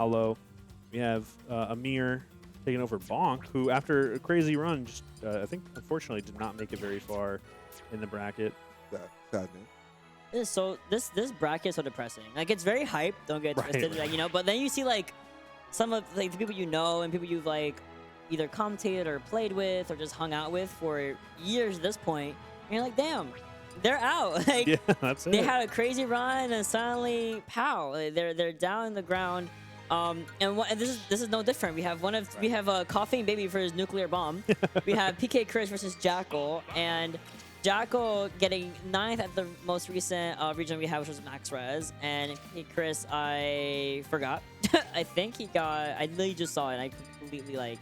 Hollow. We have Amir taking over Bonk, who after a crazy run, just I think unfortunately did not make it very far in the bracket. Sad news. So this bracket is so depressing. Like, it's very hype. Don't get twisted, Right. like, you know. But then you see like some of like the people you know and people you've like either commentated or played with or just hung out with for years at this point. And you're like, damn, they're out. Like, Yeah, that's it. they had a crazy run and suddenly, pow! They're down in the ground. And this is no different. We have we have a coughing baby for his nuclear bomb. We have PkChris versus Jakal, and Jakal getting 9th at the most recent region we have, which was Max Res, and PkChris, I forgot. I think he got. I literally just saw it. And I completely like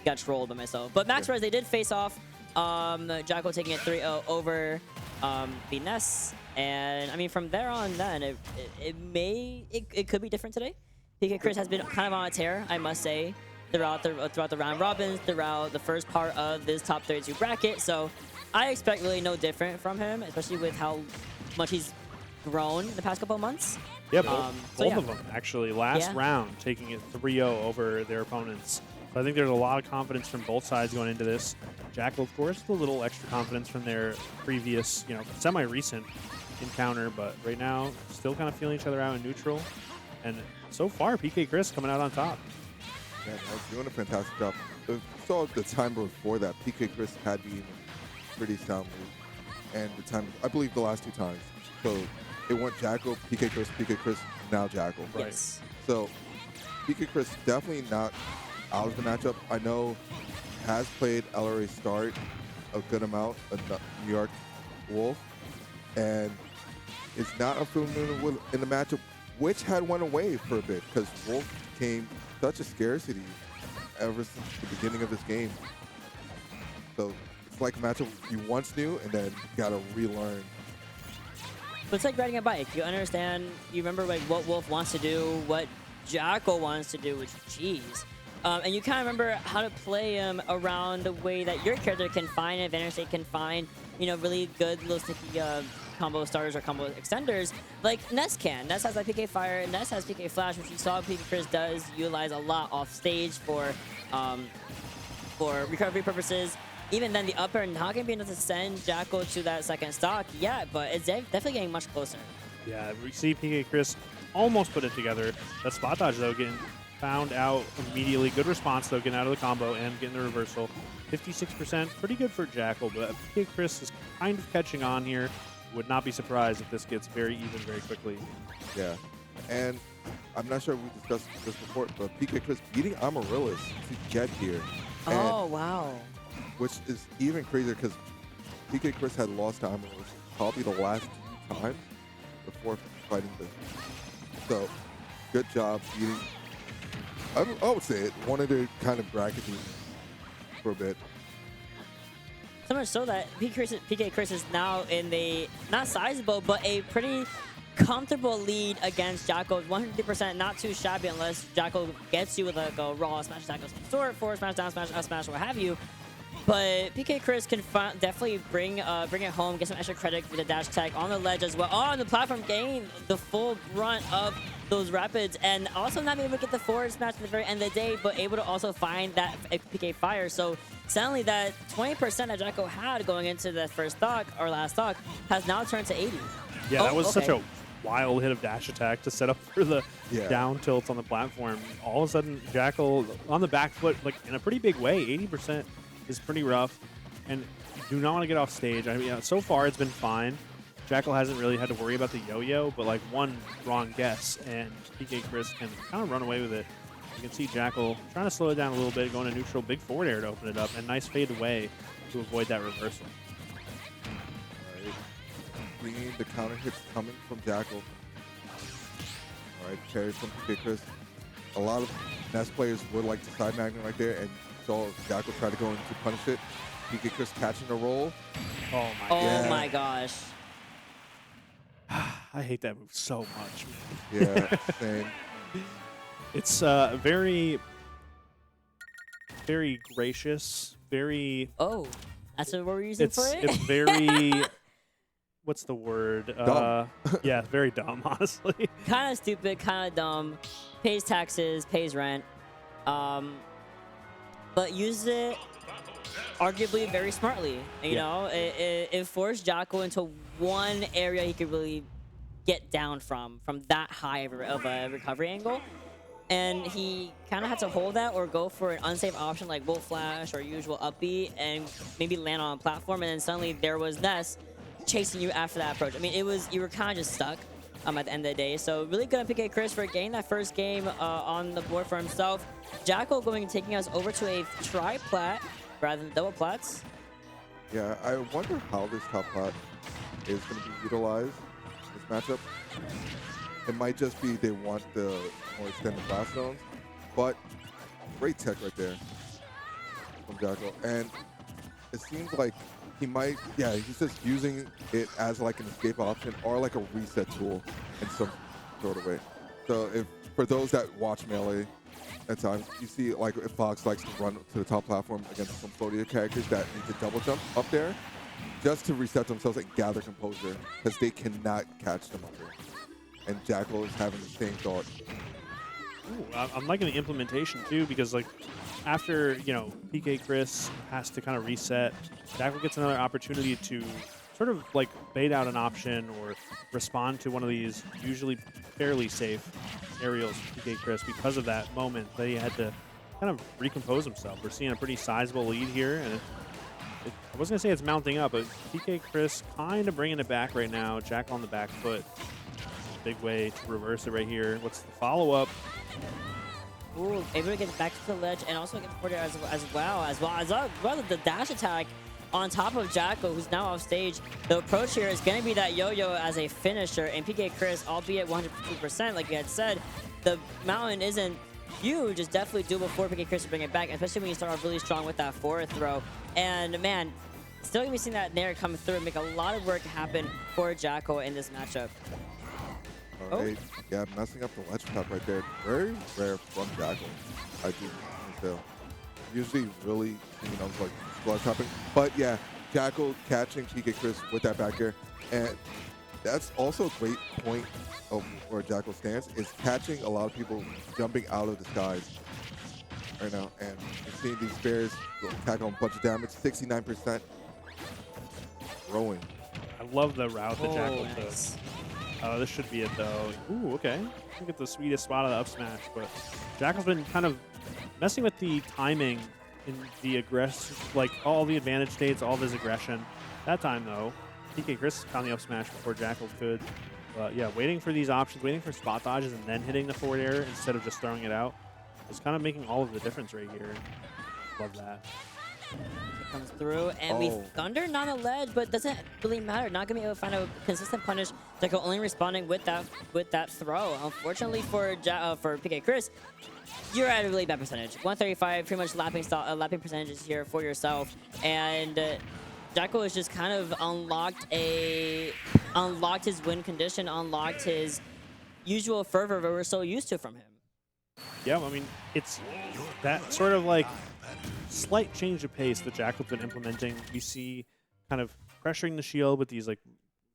got trolled by myself. But Max Res, they did face off. Jakal taking it 3-0 over the Ness, and I mean from there on, then it could be different today. PkChris has been kind of on a tear, I must say, throughout the round robins, throughout the first part of this top 32 bracket. So I expect really no different from him, especially with how much he's grown in the past couple of months. Yeah, both yeah. of them actually. Last round, taking it 3-0 over their opponents. So I think there's a lot of confidence from both sides going into this. Jakal, of course, with a little extra confidence from their previous, semi-recent encounter, but right now, still kind of feeling each other out in neutral. And so far, PkChris coming out on top. Yeah, he's doing a fantastic job. We saw the time before that, PkChris had been pretty soundly, and the time, I believe, the last 2 times. So it went Jakal, PkChris, now Jakal. Right. Yes. So PkChris definitely not out of the matchup. I know has played LRA Start a good amount, a New York Wolf, and is not a familiar in the matchup, which had went away for a bit because Wolf became such a scarcity ever since the beginning of this game. So it's like a matchup you once knew and then you gotta relearn. But it's like riding a bike. You understand, you remember like what Wolf wants to do, what Jakal wants to do, which, jeez. And you kind of remember how to play him around the way that your character can find and Vanner State can find, really good little sticky combo starters or combo extenders like Ness can. Ness has like PK Fire, Ness has PK Flash, which you saw PkChris does utilize a lot off stage for recovery purposes. Even then, the upper not going to be enough to send Jakal to that second stock yet, but it's definitely getting much closer. Yeah, we see PkChris almost put it together. That spot dodge, though, getting found out immediately. Good response, though, getting out of the combo and getting the reversal. 56%, pretty good for Jakal, but PkChris is kind of catching on here. Would not be surprised if this gets very even very quickly. Yeah, and I'm not sure if we discussed this before, but PkChris beating Amaryllis to get here. Oh, wow. Which is even crazier because PkChris had lost to Amaryllis probably the last 2 times before fighting this. So, good job beating, I would say it, one of the kind of bracket teams for a bit. So much so that PkChris is now in the, not sizable, but a pretty comfortable lead against Jakal. 150%, not too shabby unless Jakal gets you with like a raw smash attack of some sort, forward smash, down smash, up smash, what have you. But PkChris can definitely bring it home, get some extra credit with the dash tag on the ledge as well. Oh, on the platform, getting the full brunt of those rapids, and also not being able to get the forward smash at the very end of the day, but able to also find that PK Fire. So suddenly that 20% that Jakal had going into the first stock, or last stock, has now turned to 80. Yeah, that was such a wild hit of dash attack to set up for the down tilts on the platform. All of a sudden, Jakal on the back foot, like in a pretty big way. 80% is pretty rough, and you do not want to get off stage. I mean, so far it's been fine. Jakal hasn't really had to worry about the yo-yo, but like one wrong guess, and PkChris can kind of run away with it. You can see Jakal trying to slow it down a little bit, going to neutral, big forward air to open it up, and nice fade away to avoid that reversal. All right. Bringing the counter hits coming from Jakal. All right, carry from PkChris. A lot of Ness players would like to side magnet right there, and saw Jakal try to go in to punish it. PkChris catching the roll. Oh my gosh. I hate that move so much. Yeah, same. It's very, very gracious, very... Oh, that's what we're using for it? It's very what's the word? Dumb. Yeah, very dumb, honestly. Kind of stupid, kind of dumb. Pays taxes, pays rent. But uses it arguably very smartly. You know, it forced Jakal into one area he could really get down from that high of a recovery angle. And he kind of had to hold that or go for an unsafe option like Wolf Flash or usual up B and maybe land on a platform. And then suddenly there was Ness chasing you after that approach. I mean, you were kind of just stuck at the end of the day. So really good on PkChris for getting that first game on the board for himself. Jakal taking us over to a tri-plat rather than double plats. Yeah, I wonder how this top plat is going to be utilized this matchup. It might just be they want the more extended blast zones, but great tech right there from Jakal. And it seems like he might, he's just using it as like an escape option or like a reset tool in some sort of way. So if for those that watch Melee at times, you see like if Fox likes to run to the top platform against some Phodia characters that need to double jump up there just to reset themselves and gather composure because they cannot catch them up there. And Jakal is having the same thought. Ooh, I'm liking the implementation too, because like after PkChris has to kind of reset, Jakal gets another opportunity to sort of like bait out an option or respond to one of these usually fairly safe aerials for PkChris because of that moment that he had to kind of recompose himself. We're seeing a pretty sizable lead here, and I wasn't gonna say it's mounting up, but PkChris kind of bringing it back right now. Jakal on the back foot. Big way to reverse it right here. What's the follow-up? Ooh, able to get back to the ledge and also get forward as well the dash attack on top of Jakal, who's now off stage. The approach here is going to be that yo-yo as a finisher, and PkChris, albeit 150%, like you had said, the mountain isn't huge. It's definitely doable for PkChris to bring it back, especially when you start off really strong with that forward throw. And man, still going to be seeing that Nair come through and make a lot of work happen for Jakal in this matchup. All right, yeah, messing up the ledge trap right there. Very rare from Jakal, I do feel. Usually really, like ledge trapping. But yeah, Jakal catching PkChris with that back air. And that's also a great point of where Jakal stands, is catching a lot of people jumping out of the skies right now. And you're seeing these spares tackle a bunch of damage, 69%. Growing. I love the route that Jakal took. Nice. This should be it, though. Ooh, okay. I get the sweetest spot of the up smash, but Jakal's been kind of messing with the timing in the like all the advantage states, all of his aggression. That time, though, PkChris found the up smash before Jakal could. But yeah, waiting for these options, waiting for spot dodges, and then hitting the forward air instead of just throwing it out is kind of making all of the difference right here. Love that. It comes through, and we thundered on the ledge, but doesn't really matter. Not gonna be able to find a consistent punish. Jakal only responding with that throw. Unfortunately for PkChris, you're at a really bad percentage. 135, pretty much lapping percentages here for yourself, and Jakal has just kind of unlocked his win condition, unlocked his usual fervor that we're so used to from him. Yeah, I mean, it's that sort of like slight change of pace that Jakal's been implementing. We see kind of pressuring the shield with these like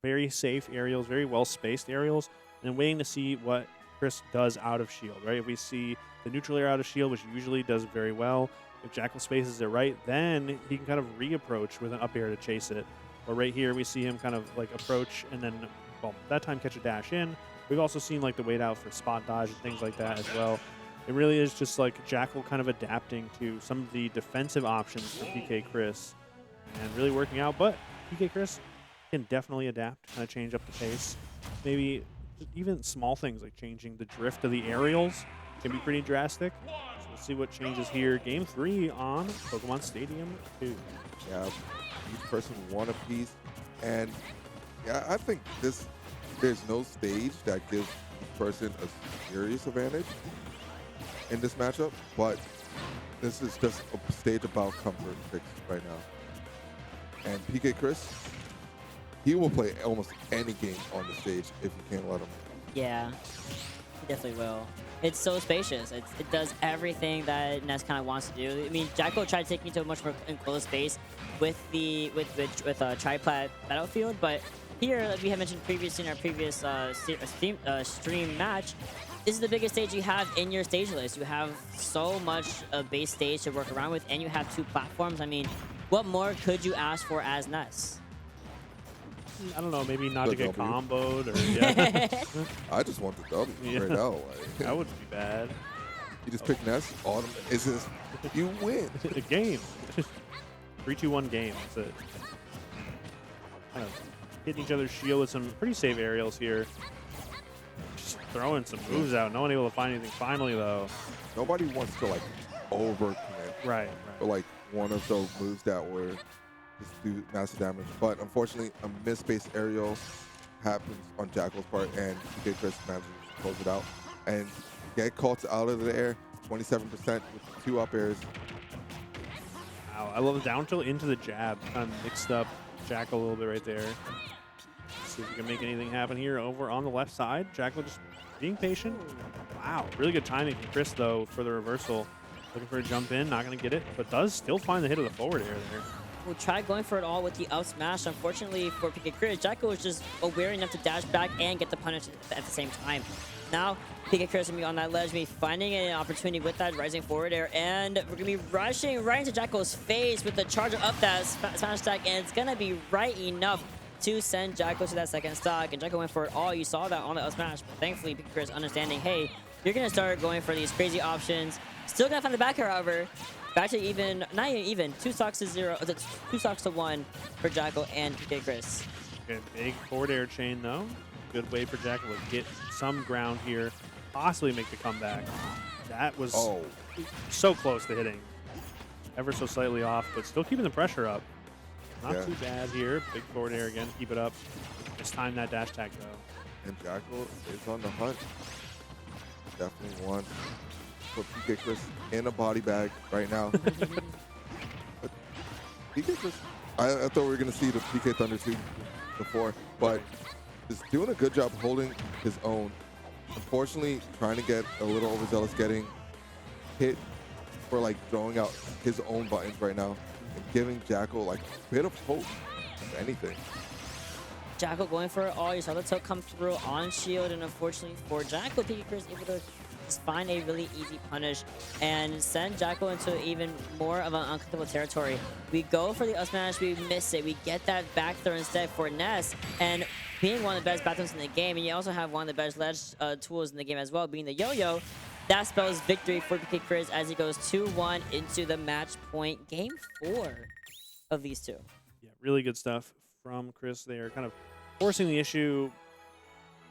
very safe aerials, very well spaced aerials, and then waiting to see what Chris does out of shield, right? If we see the neutral air out of shield, which usually does very well, if Jakal spaces it right, then he can kind of re-approach with an up air to chase it. Or right here, we see him kind of like approach and then, well, that time catch a dash in. We've also seen like the wait out for spot dodge and things like that as well. It really is just like Jakal kind of adapting to some of the defensive options for PkChris and really working out. But PkChris can definitely adapt, kind of change up the pace. Maybe even small things like changing the drift of the aerials can be pretty drastic. So we'll see what changes here. Game 3 on Pokemon Stadium 2. Yeah, each person one apiece. And yeah, I think there's no stage that gives each person a serious advantage in this matchup, but this is just a stage about comfort picks right now. And PkChris, he will play almost any game on the stage if you can't let him. Yeah, he definitely will. It's so spacious. It does everything that Ness kind of wants to do. I mean, Jakal tried to take me to a much more enclosed space with tri-plat battlefield, but here, like we had mentioned previously in our previous stream match, this is the biggest stage you have in your stage list. You have so much base stage to work around with, and you have 2 platforms. I mean, what more could you ask for as Ness? I don't know, maybe not to Good get W. comboed or yeah. I just want the W Yeah. right now. Like, That wouldn't be bad. you just pick Ness. It's just you win. A game. 3-2-1 game. That's it. Kind of hitting each other's shield with some pretty safe aerials here. Just throwing some moves out. No one able to find anything finally, though. Nobody wants to like overcommit. Right. But like one of those moves that were just do massive damage. But unfortunately, a missed-based aerial happens on Jakal's part, and PkChris manages to close it out and get caught out of the air. 27% with 2 up airs. Wow, I love the down tilt into the jab. Kind of mixed up Jakal a little bit right there. See if we can make anything happen here over on the left side. Jakal just being patient. Wow, really good timing from Chris, though, for the reversal. Looking for a jump in, not going to get it, but does still find the hit of the forward air there. We'll try going for it all with the up smash. Unfortunately for PkChris, Jakal was just aware enough to dash back and get the punish at the same time. Now, PkChris gonna be on that ledge, me finding an opportunity with that rising forward air, and we're gonna be rushing right into Jakal's face with the charger up that smash stack, and it's gonna be right enough to send Jakal to that second stock. And Jakal went for it all. You saw that on the up smash, but thankfully PkChris understanding, hey, you're gonna start going for these crazy options. Still gonna find the back air, however. Back to even, not even, 2 stocks to 0, 2 stocks to 1 for Jakal and PkChris. Okay, big forward air chain, though. Good way for Jakal to get some ground here, possibly make the comeback. That was so close to hitting. Ever so slightly off, but still keeping the pressure up. Not too bad here. Big forward air again, keep it up. Just time that dash tag, though. And Jakal is on the hunt. Definitely wants to put PkChris in a body bag right now. But PkChris, I thought we were going to see the PK Thunder 2 before, but is doing a good job holding his own. Unfortunately, trying to get a little overzealous, getting hit for like throwing out his own buttons right now and giving Jakal like a bit of hope, if anything. Jakal going for it all. You saw the tilt come through on shield, and unfortunately for Jakal, PkChris able to just find a really easy punish and send Jakal into even more of an uncomfortable territory. We go for the up smash, we miss it. We get that back throw instead for Ness, and being one of the best bathrooms in the game, and you also have one of the best ledge tools in the game as well, being the yo-yo. That spells victory for PkChris as he goes 2-1 into the match point game 4 of these 2. Yeah, really good stuff from Chris there. Kind of forcing the issue,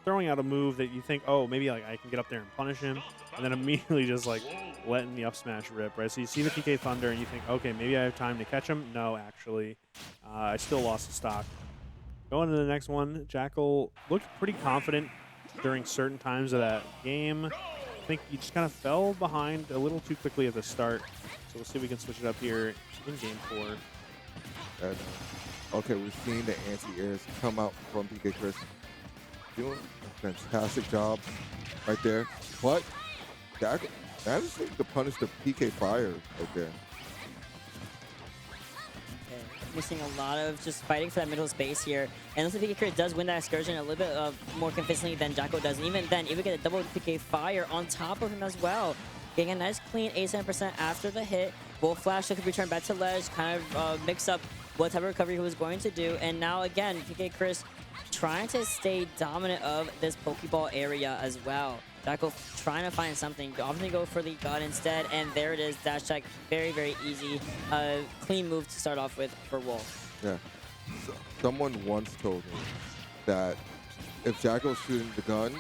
throwing out a move that you think, oh, maybe like I can get up there and punish him, and then immediately just like letting the up smash rip, right? So you see the PK Thunder and you think, okay, maybe I have time to catch him. No, actually, I still lost the stock. Going to the next one, Jakal looked pretty confident during certain times of that game. I think he just kind of fell behind a little too quickly at the start. So we'll see if we can switch it up here in game 4. And, okay, we've seen the anti-airs come out from PkChris. Doing a fantastic job right there. But Jakal managed to punish the PK Fire right there. Missing a lot of just fighting for that middle space here. And looks like PkChris does win that excursion a little bit more convincingly than Jakal does. And even then, even get a double PK Fire on top of him as well. Getting a nice clean 87% after the hit. Wolf Flash could return back to ledge, kind of mix up what type of recovery he was going to do. And now again, PkChris trying to stay dominant of this Pokeball area as well. Jakal trying to find something. Obviously go for the gun instead, and there it is. Dash check, very, very easy. Clean move to start off with for Wolf. Yeah. So, someone once told me that if Jakal's shooting the gun,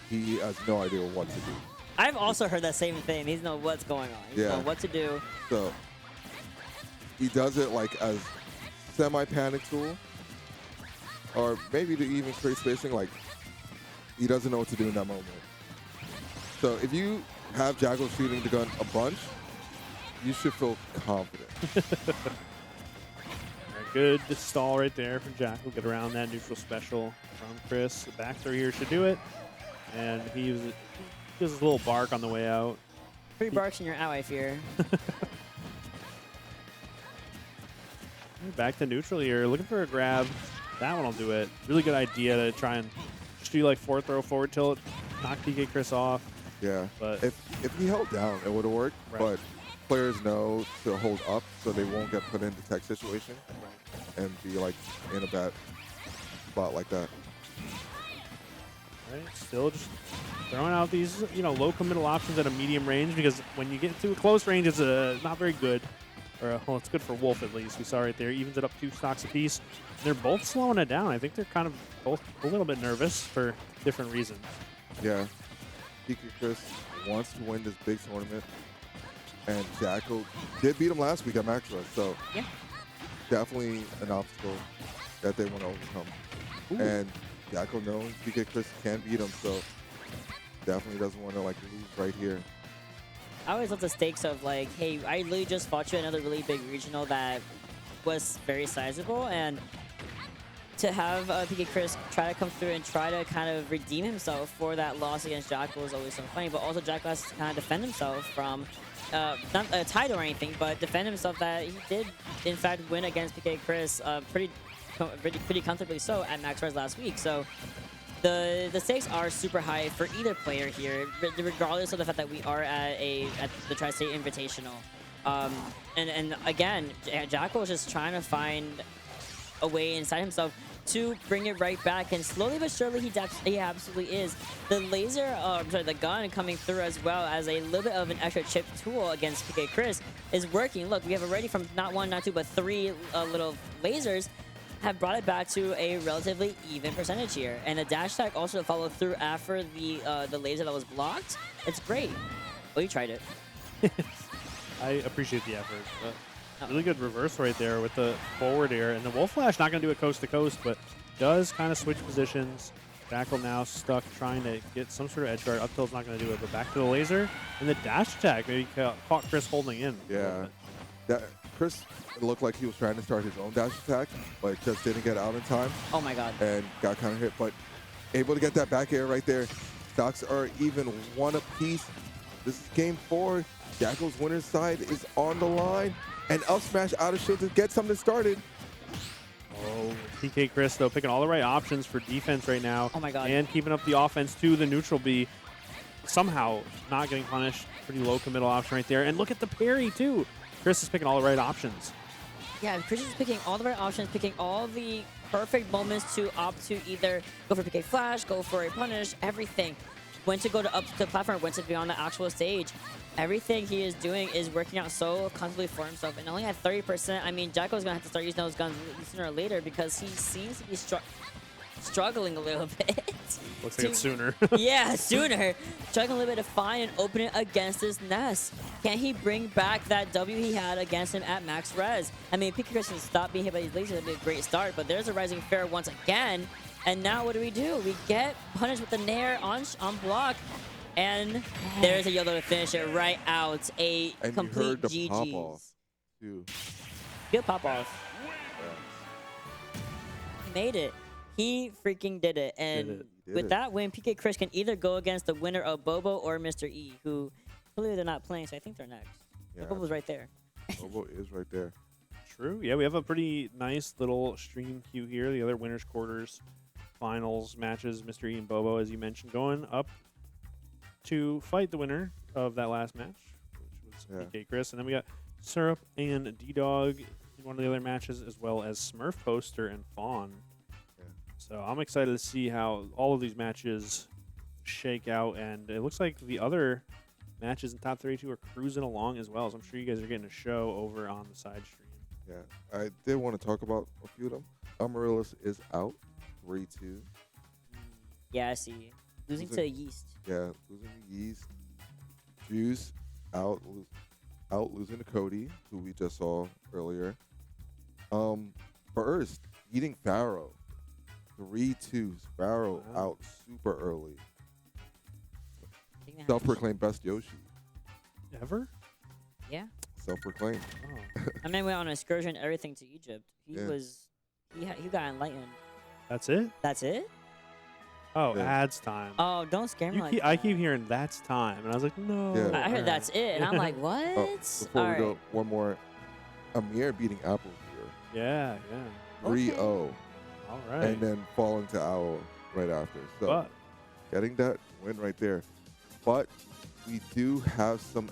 he has no idea what to do. I've also heard that same thing. He doesn't know what's going on. He doesn't know what to do. So he does it like as semi-panic tool, or maybe to even create spacing. Like he doesn't know what to do in that moment. So if you have Jakal shooting the gun a bunch, you should feel confident. Good stall right there from Jakal. Get around that neutral special from Chris. The back throw here should do it. And he was just a little bark on the way out. 3 barks and you're out, I fear. Back to neutral here. Looking for a grab. That one will do it. Really good idea to try and just do like forward throw, forward tilt, knock PkChris off. Yeah. But if he held down, it would have worked. Right. But players know to hold up so they won't get put into tech situation and be like in a bad spot like that. Right. Still just throwing out these, low committal options at a medium range, because when you get to a close range, it's not very good. Or, well, it's good for Wolf at least. We saw right there, evens it up 2 stocks apiece. They're both slowing it down. I think they're kind of both a little bit nervous for different reasons. Yeah. PkChris wants to win this big tournament. And Jakal did beat him last week at Max Rush. So Yeah. definitely an obstacle that they want to overcome. Ooh. And Jakal knows PkChris can beat him, so definitely doesn't want to like lose right here. I always love the stakes of like, hey, I literally just fought you another really big regional that was very sizable, and to have PkChris try to come through and try to kind of redeem himself for that loss against Jakal is always so funny. But also Jakal has to kind of defend himself from not a title or anything, but defend himself that he did in fact win against PkChris pretty comfortably so at Max Res last week. So the stakes are super high for either player here, regardless of the fact that we are at the Tristate Invitational. And again, Jakal is just trying to find a way inside himself to bring it right back, and slowly but surely he absolutely is. The laser, the gun coming through as well as a little bit of an extra chip tool against PkChris is working. Look, we have already from not 1, not 2, but 3 little lasers have brought it back to a relatively even percentage here. And the dash attack also followed through after the laser that was blocked. It's great. Well, you tried it. I appreciate the effort. Really good reverse right there with the forward air. And the Wolf Flash not going to do it coast to coast, but does kind of switch positions. Jakal now stuck trying to get some sort of edge guard. Up tilt's not going to do it, but back to the laser. And the dash attack maybe caught Chris holding in. Yeah. Chris looked like he was trying to start his own dash attack, but just didn't get out in time. Oh my god. And got kind of hit, but able to get that back air right there. Stocks are even 1 apiece. This is game 4. Jakal's winner's side is on the line. And up smash out of shield to get something started. Oh, PkChris though picking all the right options for defense right now. Oh my god. And keeping up the offense to the neutral B. Somehow not getting punished. Pretty low committal option right there. And look at the parry too. Chris is picking all the right options. Yeah, Chris is picking all the right options, picking all the perfect moments to opt to either go for PK Flash, go for a punish, everything. When to go to up to the platform, when to be on the actual stage. Everything he is doing is working out so comfortably for himself. And only at 30%, I mean, Jakal's going to have to start using those guns sooner or later because he seems to be struggling a little bit. Looks like it's sooner. Yeah, sooner. Struggling a little bit to find and open it against this Ness. Can he bring back that W he had against him at Max Res? I mean, PkChris can stop being hit by these lasers. That'd be a great start, but there's a Rising Fair once again. And now what do? We get punished with the Nair on block. And there's a yellow to finish it right out. A and complete you heard the GG's. pop off too. Good pop off. Yeah. He made it. He freaking did it. And with that win, PkChris can either go against the winner of Bobo or Mr. E, who clearly they're not playing, so I think they're next. Yeah. Bobo's right there. Bobo is right there. True. Yeah, we have a pretty nice little stream queue here. The other winners, quarters, finals matches, Mr. E and Bobo, as you mentioned, going up to fight the winner of that last match, which was PkChris. And then we got Syrup and D-Dog in one of the other matches, as well as Smurf Poster and Fawn. Yeah. So I'm excited to see how all of these matches shake out. And it looks like the other matches in top 32 are cruising along as well. So I'm sure you guys are getting a show over on the side stream. Yeah, I did want to talk about a few of them. Amaryllis is out, 3-2. Yeah, I see. Losing to Yeast. Yeah, losing to Yeast. Juice out losing to Cody, who we just saw earlier. First, beating Pharaoh. 3-2. Pharaoh out super early. Self-proclaimed best Yoshi. Ever? Yeah. Self-proclaimed. Oh. I mean, went on an excursion, everything to Egypt. He got enlightened. That's it? That's it? Oh, ads time. Oh, don't scare me like that. I keep hearing that's time, and I was like, no. Yeah. I heard that's it, and I'm like, what? Oh, before we go, one more. Amir beating Apple here. Yeah. 3-0. All right. and then falling to Owl right after. So But getting that win right there. But we do have some